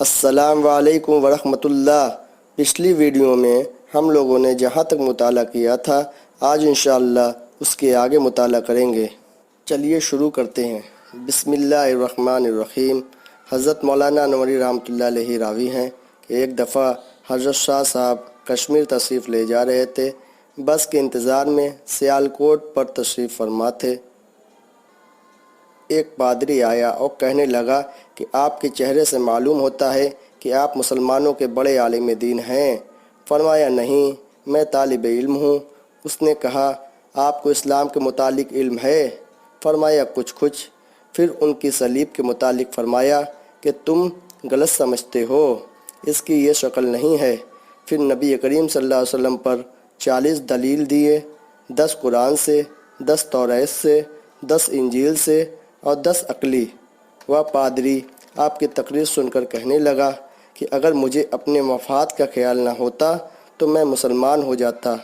السلام علیکم ورحمۃ اللہ۔ پچھلی ویڈیو میں ہم لوگوں نے جہاں تک مطالعہ کیا تھا آج انشاءاللہ اس کے آگے مطالعہ کریں گے۔ چلیے شروع کرتے ہیں۔ بسم اللہ الرحمن الرحیم۔ حضرت مولانا نوری رحمۃ اللہ علیہ راوی ہیں کہ ایک دفعہ حضرت شاہ صاحب کشمیر تشریف لے جا رہے تھے۔ بس کے انتظار میں سیالکوٹ پر تشریف فرما تھے۔ ایک پادری آیا اور کہنے لگا کہ آپ کے چہرے سے معلوم ہوتا ہے کہ آپ مسلمانوں کے بڑے عالم دین ہیں۔ فرمایا نہیں، میں طالب علم ہوں۔ اس نے کہا آپ کو اسلام کے متعلق علم ہے؟ فرمایا کچھ کچھ۔ پھر ان کی صلیب کے متعلق فرمایا کہ تم غلط سمجھتے ہو، اس کی یہ شکل نہیں ہے۔ پھر نبی کریم صلی اللہ علیہ وسلم پر 40 دلیل دیے، 10 قرآن سے، 10 توریت سے، 10 انجیل سے اور 10 عقلی۔ وہ پادری آپ کی تقریر سن کر کہنے لگا کہ اگر مجھے اپنے مفاد کا خیال نہ ہوتا تو میں مسلمان ہو جاتا،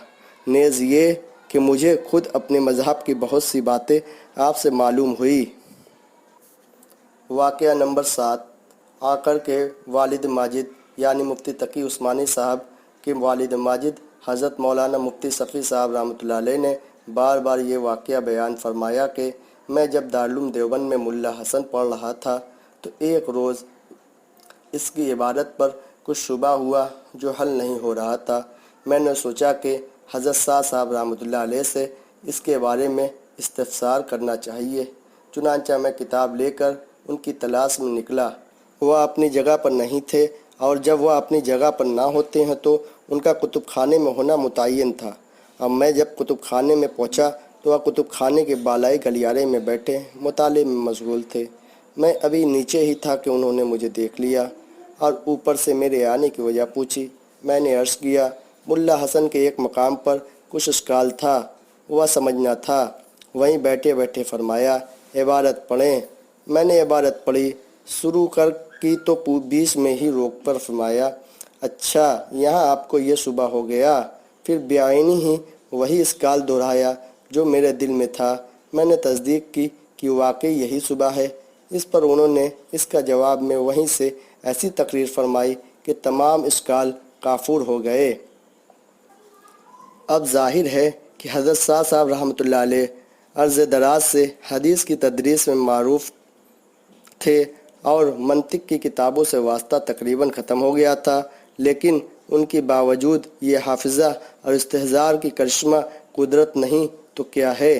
نیز یہ کہ مجھے خود اپنے مذہب کی بہت سی باتیں آپ سے معلوم ہوئی۔ واقعہ نمبر 7۔ آقر کے والد ماجد یعنی مفتی تقی عثمانی صاحب کے والد ماجد حضرت مولانا مفتی صفی صاحب رحمۃ اللہ علیہ نے بار بار یہ واقعہ بیان فرمایا کہ میں جب دارالعلوم دیوبند میں ملا حسن پڑھ رہا تھا تو ایک روز اس کی عبادت پر کچھ شبہ ہوا جو حل نہیں ہو رہا تھا۔ میں نے سوچا کہ حضرت شاہ صاحب رحمۃ اللہ علیہ سے اس کے بارے میں استفسار کرنا چاہیے۔ چنانچہ میں کتاب لے کر ان کی تلاش میں نکلا۔ وہ اپنی جگہ پر نہیں تھے، اور جب وہ اپنی جگہ پر نہ ہوتے ہیں تو ان کا کتب خانے میں ہونا متعین تھا۔ اب میں جب کتب خانے میں پہنچا تو وہ کتب خانے کے بالائی گلیارے میں بیٹھے مطالعے میں مشغول تھے۔ میں ابھی نیچے ہی تھا کہ انہوں نے مجھے دیکھ لیا اور اوپر سے میرے آنے کی وجہ پوچھی۔ میں نے عرض کیا ملا حسن کے ایک مقام پر کچھ اشکال تھا، وہ سمجھنا تھا۔ وہیں بیٹھے بیٹھے فرمایا عبارت پڑھیں۔ میں نے عبارت پڑھی، شروع کر کی تو بیچ میں ہی روک پر فرمایا اچھا یہاں آپ کو یہ شبہ ہو گیا۔ پھر بعینی ہی وہی اشکال دہرایا جو میرے دل میں تھا۔ میں نے تصدیق کی کہ واقعی یہی شبہ ہے۔ اس پر انہوں نے اس کا جواب میں وہیں سے ایسی تقریر فرمائی کہ تمام اشکال کافور ہو گئے۔ اب ظاہر ہے کہ حضرت شاہ صاحب رحمۃ اللہ علیہ عرض دراز سے حدیث کی تدریس میں معروف تھے اور منطق کی کتابوں سے واسطہ تقریباً ختم ہو گیا تھا، لیکن ان کی باوجود یہ حافظہ اور استحضار کی کرشمہ قدرت نہیں تو کیا ہے۔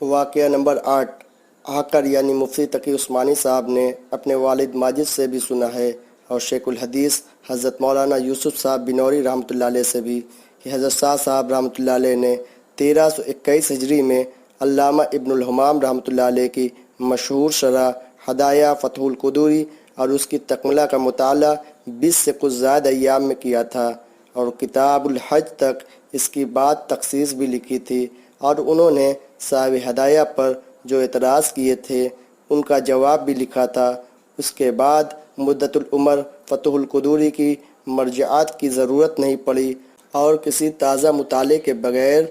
واقعہ نمبر 8۔ آقر یعنی مفتی تقی عثمانی صاحب نے اپنے والد ماجد سے بھی سنا ہے اور شیخ الحدیث حضرت مولانا یوسف صاحب بنوری رحمۃ اللہ علیہ سے بھی کہ حضرت شاہ صاحب رحمۃ اللہ علیہ نے 1321 ہجری میں علامہ ابن الحمام رحمۃ اللہ علیہ کی مشہور شرح ہدایہ فتح القدوری اور اس کی تکملہ کا مطالعہ 20 سے کچھ زائد ایام میں کیا تھا، اور کتاب الحج تک اس کی بات تخصیص بھی لکھی تھی، اور انہوں نے صاحب ہدایہ پر جو اعتراض کیے تھے ان کا جواب بھی لکھا تھا۔ اس کے بعد مدت العمر فتح القدوری کی مرجعات کی ضرورت نہیں پڑی، اور کسی تازہ مطالعے کے بغیر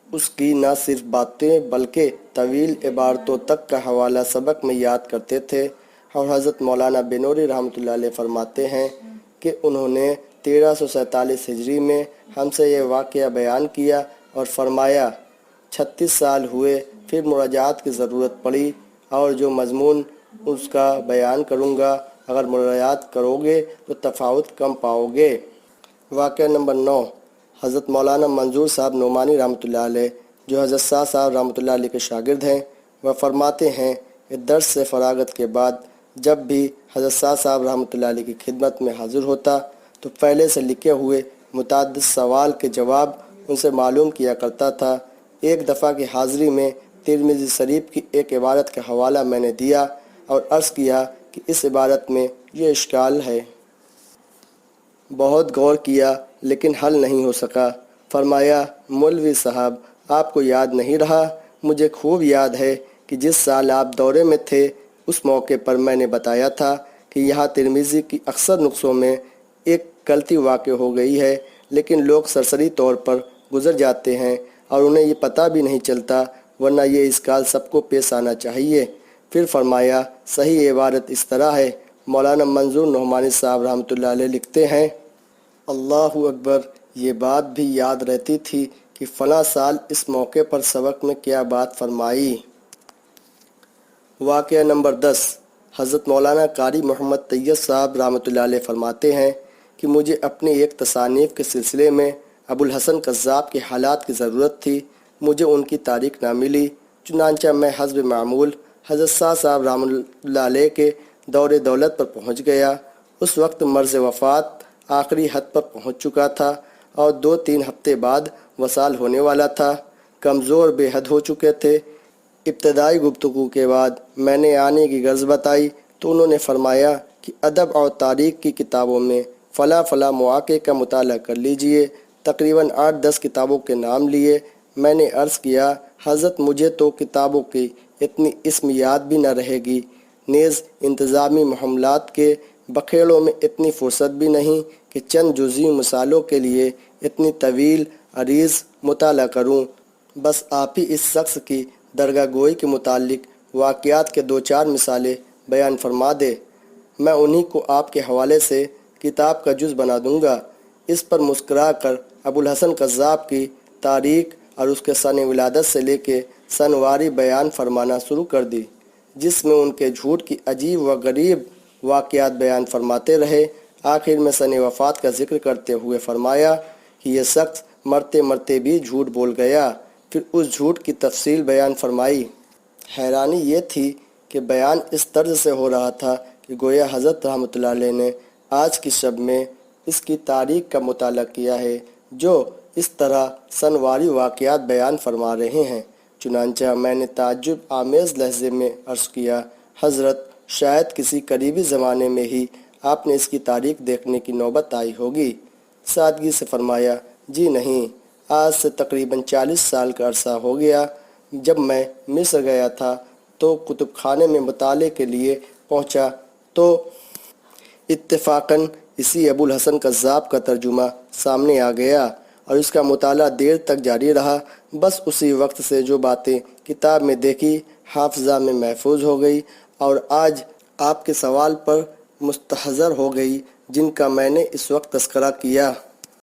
اس کی نہ صرف باتیں بلکہ طویل عبارتوں تک کا حوالہ سبق میں یاد کرتے تھے۔ اور حضرت مولانا بنوری رحمۃ اللہ علیہ فرماتے ہیں کہ انہوں نے 1347 ہجری میں ہم سے یہ واقعہ بیان کیا اور فرمایا 36 سال ہوئے پھر مراجعات کی ضرورت پڑی، اور جو مضمون اس کا بیان کروں گا اگر مراجعات کرو گے تو تفاوت کم پاؤ گے۔ واقعہ نمبر 9۔ حضرت مولانا منظور صاحب نعمانی رحمۃ اللہ علیہ جو حضرت شاہ صاحب رحمۃ اللہ علیہ کے شاگرد ہیں، وہ فرماتے ہیں کہ درس سے فراغت کے بعد جب بھی حضرت شاہ صاحب رحمۃ اللہ علیہ کی خدمت میں حاضر ہوتا تو پہلے سے لکھے ہوئے متعدد سوال کے جواب ان سے معلوم کیا کرتا تھا۔ ایک دفعہ کی حاضری میں ترمذی شریف کی ایک عبارت کا حوالہ میں نے دیا اور عرض کیا کہ اس عبارت میں یہ اشکال ہے۔ بہت غور کیا لیکن حل نہیں ہو سکا۔ فرمایا مولوی صاحب آپ کو یاد نہیں رہا؟ مجھے خوب یاد ہے کہ جس سال آپ دورے میں تھے اس موقع پر میں نے بتایا تھا کہ یہاں ترمذی کی اکثر نسخوں میں ایک غلطی واقع ہو گئی ہے، لیکن لوگ سرسری طور پر گزر جاتے ہیں اور انہیں یہ پتہ بھی نہیں چلتا، ورنہ یہ اشکال سب کو پیش آنا چاہیے۔ پھر فرمایا صحیح عبارت اس طرح ہے مولانا منظور نعمانی صاحب رحمۃ اللہ علیہ لکھتے ہیں، اللہ اکبر، یہ بات بھی یاد رہتی تھی کہ فلاں سال اس موقع پر سبق میں کیا بات فرمائی۔ واقعہ نمبر 10۔ حضرت مولانا قاری محمد طیب صاحب رحمۃ اللہ علیہ فرماتے ہیں کہ مجھے اپنی ایک تصانیف کے سلسلے میں ابو الحسن کذاب کے حالات کی ضرورت تھی۔ مجھے ان کی تاریخ نہ ملی، چنانچہ میں حسب معمول حضرت صاحب رحمۃ اللہ علیہ کے دور دولت پر پہنچ گیا۔ اس وقت مرض وفات آخری حد پر پہنچ چکا تھا اور 2-3 ہفتے بعد وصال ہونے والا تھا۔ کمزور بے حد ہو چکے تھے۔ ابتدائی گفتگو کے بعد میں نے آنے کی غرض بتائی تو انہوں نے فرمایا کہ ادب اور تاریخ کی کتابوں میں فلاں مواقع کا مطالعہ کر لیجئے۔ تقریباً 8-10 کتابوں کے نام لیے۔ میں نے عرض کیا، حضرت مجھے تو کتابوں کی اتنی اسم یاد بھی نہ رہے گی، نیز انتظامی معاملات کے بکھیڑوں میں اتنی فرصت بھی نہیں کہ چند جزئی مثالوں کے لیے اتنی طویل عریض مطالعہ کروں۔ بس آپ ہی اس شخص کی درگاہ گوئی کے متعلق واقعات کے 2-4 مثالیں بیان فرما دے، میں انہی کو آپ کے حوالے سے کتاب کا جز بنا دوں گا۔ اس پر مسکرا کر ابو الحسن کذاب کی تاریخ اور اس کے سن ولادت سے لے کے سن واری بیان فرمانا شروع کر دی، جس میں ان کے جھوٹ کی عجیب و غریب واقعات بیان فرماتے رہے۔ آخر میں سن وفات کا ذکر کرتے ہوئے فرمایا کہ یہ شخص مرتے مرتے بھی جھوٹ بول گیا۔ پھر اس جھوٹ کی تفصیل بیان فرمائی۔ حیرانی یہ تھی کہ بیان اس طرز سے ہو رہا تھا کہ گویا حضرت رحمۃ اللہ علیہ نے آج کی شب میں اس کی تاریخ کا مطالعہ کیا ہے جو اس طرح سنواری واقعات بیان فرما رہے ہیں۔ چنانچہ میں نے تعجب آمیز لہجے میں عرض کیا، حضرت شاید کسی قریبی زمانے میں ہی آپ نے اس کی تاریخ دیکھنے کی نوبت آئی ہوگی۔ سادگی سے فرمایا، جی نہیں، آج سے تقریباً 40 سال کا عرصہ ہو گیا۔ جب میں مصر گیا تھا تو کتب خانے میں مطالعے کے لیے پہنچا تو اتفاقاً اسی ابو الحسن کذاب کا ترجمہ سامنے آ گیا اور اس کا مطالعہ دیر تک جاری رہا۔ بس اسی وقت سے جو باتیں کتاب میں دیکھی حافظہ میں محفوظ ہو گئی اور آج آپ کے سوال پر مستحضر ہو گئی، جن کا میں نے اس وقت تذکرہ کیا۔